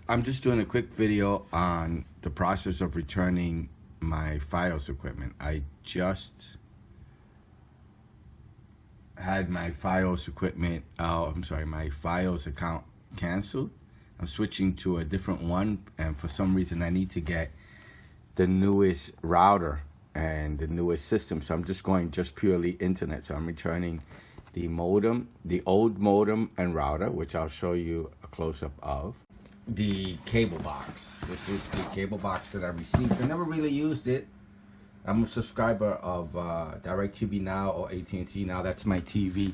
I'm just doing a quick video on the process of returning my Fios equipment. I just had my Fios equipment, my Fios account canceled. I'm switching to a different one, and for some reason I need to get the newest router and the newest system, so I'm just going purely internet. So I'm returning the modem, the old modem and router, which I'll show you a close-up of. The cable box. This is the cable box that I received. I never really used it. I'm a subscriber of DirecTV Now or AT&T Now. That's my TV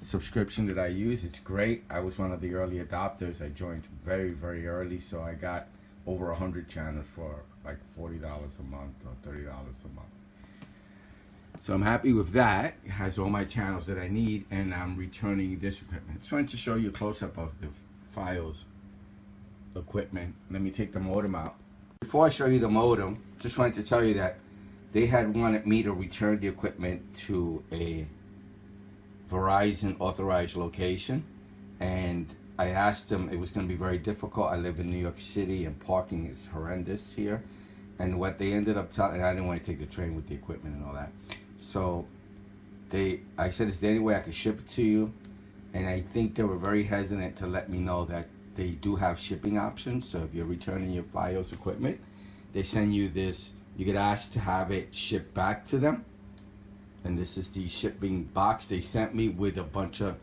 subscription that I use. It's great. I was one of the early adopters. I joined very, very early, so I got over 100 channels for like $40 a month or $30 a month. So I'm happy with that. It has all my channels that I need, and I'm returning this equipment. Just wanted to show you a close-up of the Fios equipment. Let me take the modem out. Before I show you the modem, just wanted to tell you that they had wanted me to return the equipment to a Verizon authorized location, and I asked them. It was going to be very difficult. I live in New York City and parking is horrendous here, and what they ended up telling, I didn't want to take the train with the equipment and all that, so I said, is there any way I could ship it to you? And I think they were very hesitant to let me know that they do have shipping options. So if you're returning your Fios equipment, they send you this, you get asked to have it shipped back to them. And this is the shipping box they sent me with a bunch of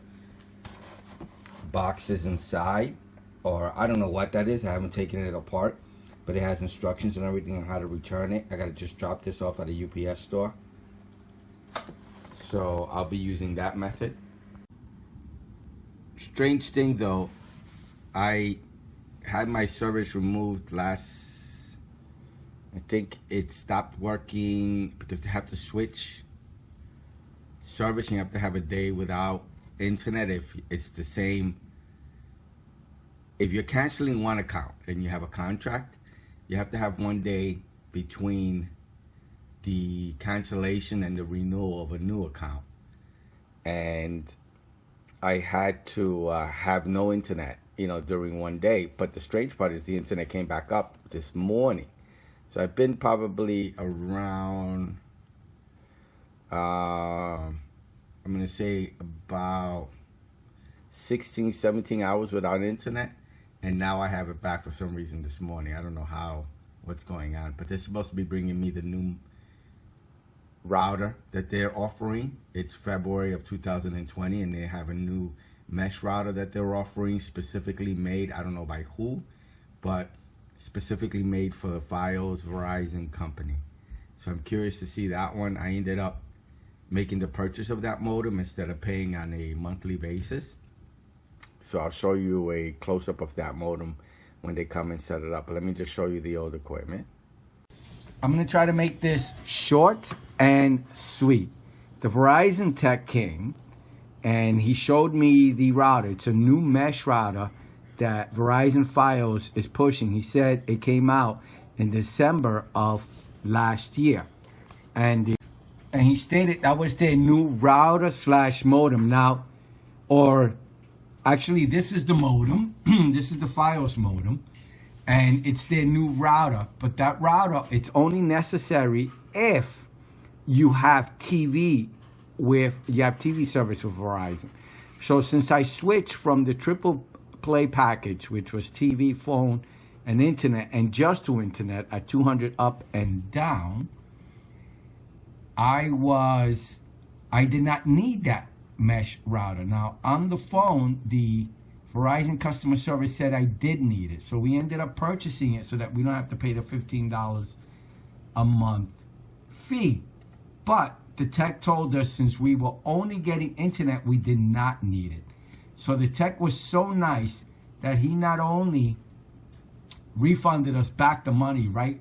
boxes inside, or I don't know what that is. I haven't taken it apart, but it has instructions and everything on how to return it. I gotta just drop this off at a UPS store. So I'll be using that method. Strange thing though, I had my service removed I think it stopped working because they have to switch service. You have to have a day without internet if it's the same. If you're canceling one account and you have a contract, you have to have 1 day between the cancellation and the renewal of a new account. And I had to have no internet, during 1 day. But the strange part is the internet came back up this morning. So I've been probably around, I'm going to say about 16, 17 hours without internet. And now I have it back for some reason this morning. I don't know what's going on. But they're supposed to be bringing me the new router that they're offering. It's February of 2020, and they have a new mesh router that they're offering, specifically made, I don't know by who, but specifically made for the Fios Verizon company. So I'm curious to see that one. I ended up making the purchase of that modem instead of paying on a monthly basis. So I'll show you a close-up of that modem when they come and set it up. But let me just show you the old equipment. I'm going to try to make this short and sweet. The Verizon tech came and he showed me the router. It's a new mesh router that Verizon Fios is pushing. He said it came out in December of last year. And he stated that was their new router / modem. Now, or actually this is the modem. This is the Fios modem. And it's their new router. But that router, it's only necessary if you have TV service with Verizon. So since I switched from the triple play package, which was TV, phone, and internet, and just to internet at 200 up and down, I did not need that mesh router. Now on the phone, the Verizon customer service said I did need it. So we ended up purchasing it so that we don't have to pay the $15 a month fee. But the tech told us since we were only getting internet, we did not need it. So the tech was so nice that he not only refunded us back the money right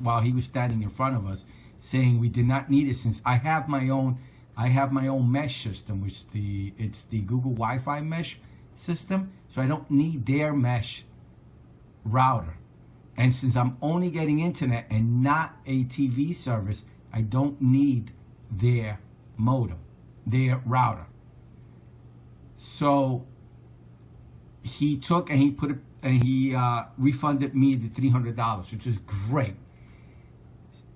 while he was standing in front of us, saying we did not need it since I have my own mesh system, which it's the Google Wi-Fi mesh system, so I don't need their mesh router. And since I'm only getting internet and not a TV service, I don't need their modem, their router. So he took and he and he refunded me the $300, which is great.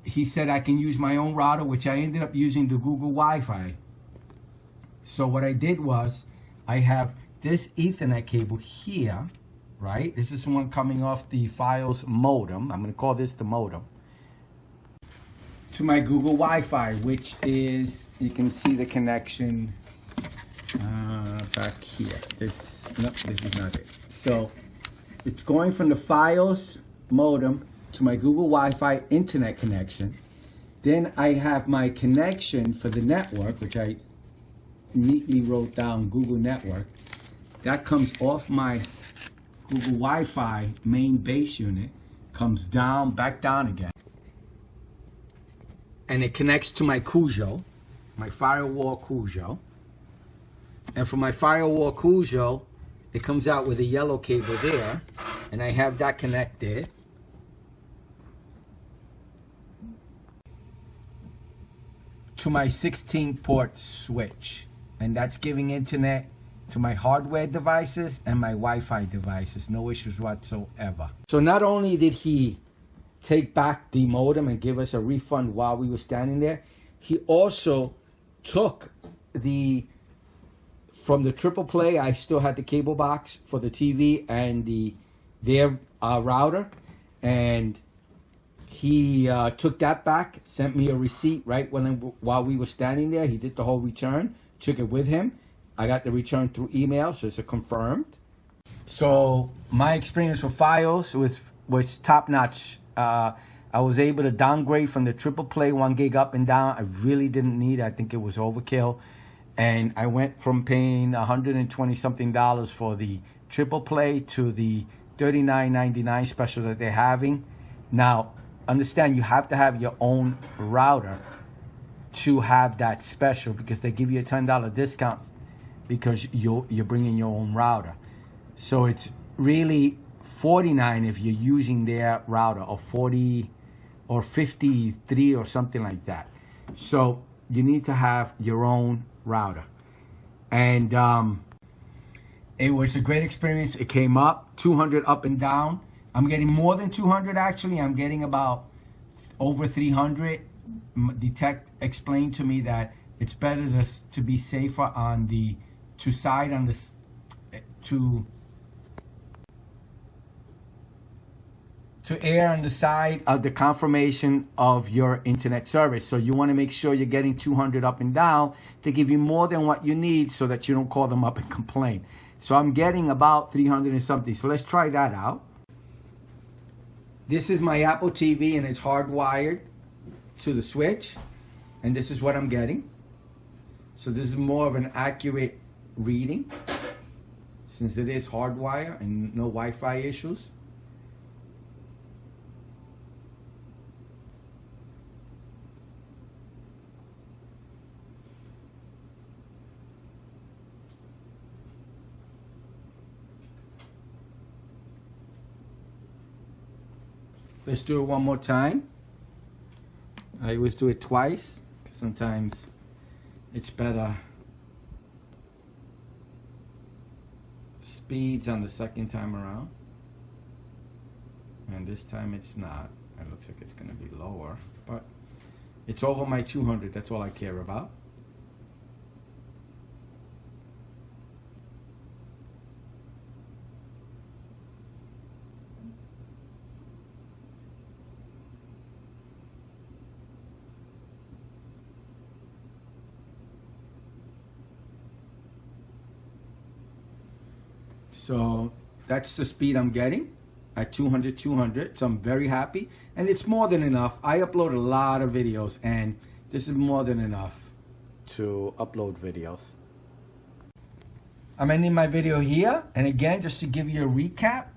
He said I can use my own router, which I ended up using the Google Wi-Fi. So what I did was, I have this Ethernet cable here, right? This is one coming off the Fios modem. I'm going to call this the modem. To my Google Wi-Fi, which is, you can see the connection back here. This is not it. So it's going from the Fios modem to my Google Wi-Fi internet connection. Then I have my connection for the network, which I neatly wrote down, Google Network. That comes off my Google Wi-Fi main base unit, comes down, back down again. And it connects to my Cujo, my firewall Cujo. And from my firewall Cujo, it comes out with a yellow cable there, and I have that connected. To my 16-port switch, and that's giving internet to my hardware devices and my Wi-Fi devices. No issues whatsoever. So not only did he take back the modem and give us a refund while we were standing there, he also took from the triple play, I still had the cable box for the TV and their router, and he took that back, sent me a receipt while we were standing there. He did the whole return, took it with him. I got the return through email, so it's confirmed. So my experience with Fios was top notch. I was able to downgrade from the triple play 1 gig up and down. I really didn't need it. I think it was overkill. And I went from paying $120 something for the triple play to the $39.99 special that they're having. Now, understand, you have to have your own router to have that special, because they give you a $10 discount because you're bringing your own router. So it's really $49 if you're using their router, or $40 or $53 or something like that. So you need to have your own router. And it was a great experience. It came up 200 up and down. I'm getting more than 200 actually. I'm getting about over 300. The tech explained to me that it's better to be safer on the to err on the side of the confirmation of your internet service. So you want to make sure you're getting 200 up and down to give you more than what you need, so that you don't call them up and complain. So I'm getting about 300 and something. So let's try that out. This is my Apple TV, and it's hardwired to the switch, and this is what I'm getting. So this is more of an accurate reading, since it is hardwired and no Wi-Fi issues. Let's do it one more time. I always do it twice, because sometimes it's better. Speeds on the second time around. And this time it's not. It looks like it's going to be lower, but it's over my 200. That's all I care about. So that's the speed I'm getting at 200. So I'm very happy, and it's more than enough. I upload a lot of videos, and this is more than enough to upload videos. I'm ending my video here, and again, just to give you a recap,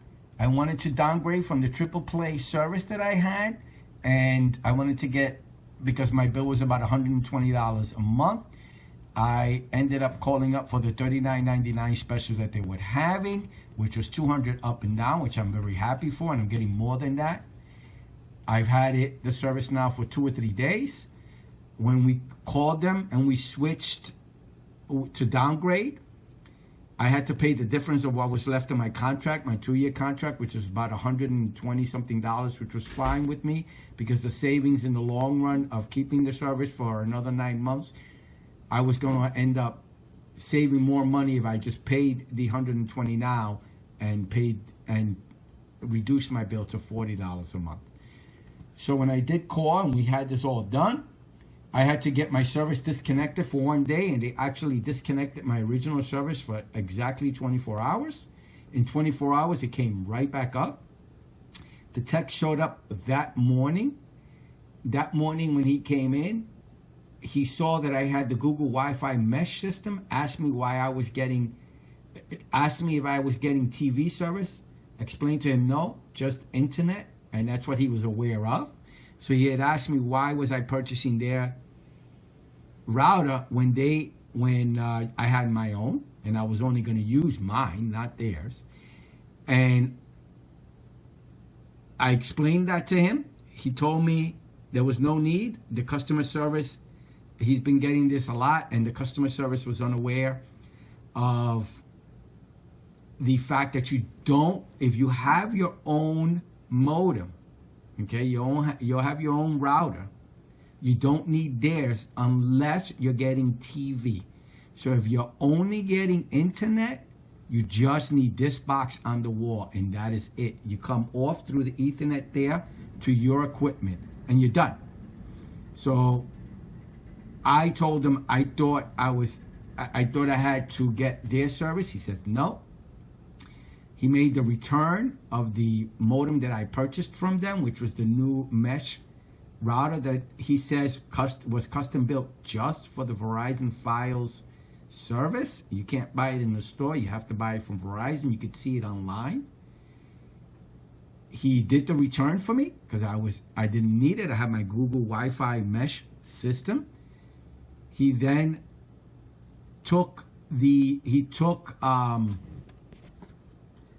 I wanted to downgrade from the triple play service that I had, and I wanted to get, because my bill was about $120 a month, I ended up calling up for the $39.99 specials that they were having, which was 200 up and down, which I'm very happy for, and I'm getting more than that. I've had the service now for 2 or 3 days. When we called them and we switched to downgrade, I had to pay the difference of what was left of my contract, my 2-year contract, which is about $120 something, which was fine with me because the savings in the long run of keeping the service for another 9 months, I was going to end up saving more money if I just paid the $120 now and reduced my bill to $40 a month. So when I did call and we had this all done, I had to get my service disconnected for 1 day, and they actually disconnected my original service for exactly 24 hours. In 24 hours, it came right back up. The tech showed up that morning. That morning when he came in, he saw that I had the Google Wi-Fi mesh system, asked me if I was getting TV service. Explained to him, no, just internet, and that's what he was aware of. So he had asked me why was I purchasing their router when I had my own, and I was only going to use mine, not theirs. And I explained that to him. He told me there was no need. The customer service, he's been getting this a lot, and the customer service was unaware of the fact that if you have your own modem, okay, you'll have your own router, you don't need theirs unless you're getting TV. So if you're only getting internet, you just need this box on the wall, and that is it. You come off through the Ethernet there to your equipment, and you're done. So I told him I thought I had to get their service. He says no. He made the return of the modem that I purchased from them, which was the new mesh router that he says was custom built just for the Verizon Fios service. You can't buy it in the store. You have to buy it from Verizon. You could see it online. He did the return for me because I didn't need it. I have my Google Wi-Fi mesh system. He then took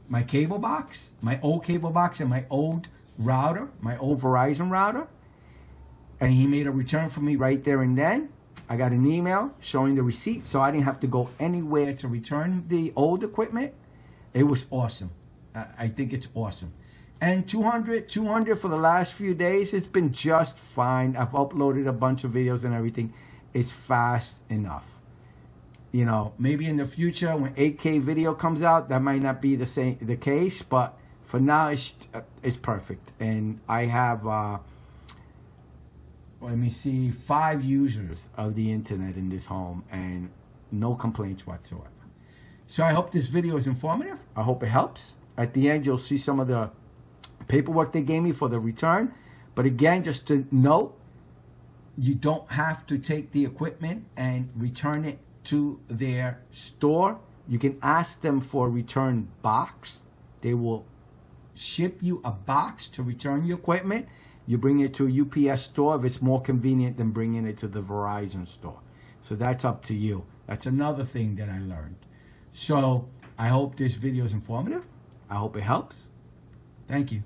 my cable box, my old cable box, and my old router, my old Verizon router, and he made a return for me right there and then. I got an email showing the receipt, so I didn't have to go anywhere to return the old equipment. It was awesome. I think it's awesome. And 200 for the last few days, it's been just fine. I've uploaded a bunch of videos and everything. It's fast enough. You know, maybe in the future when 8K video comes out, that might not be the case, but for now it's perfect. And I have 5 users of the internet in this home, and no complaints whatsoever. So I hope this video is informative. I hope it helps. At the end, you'll see some of the paperwork they gave me for the return. But again, just to note, you don't have to take the equipment and return it to their store. You can ask them for a return box. They will ship you a box to return your equipment. You bring it to a UPS store if it's more convenient than bringing it to the Verizon store. So that's up to you. That's another thing that I learned. So I hope this video is informative. I hope it helps. Thank you.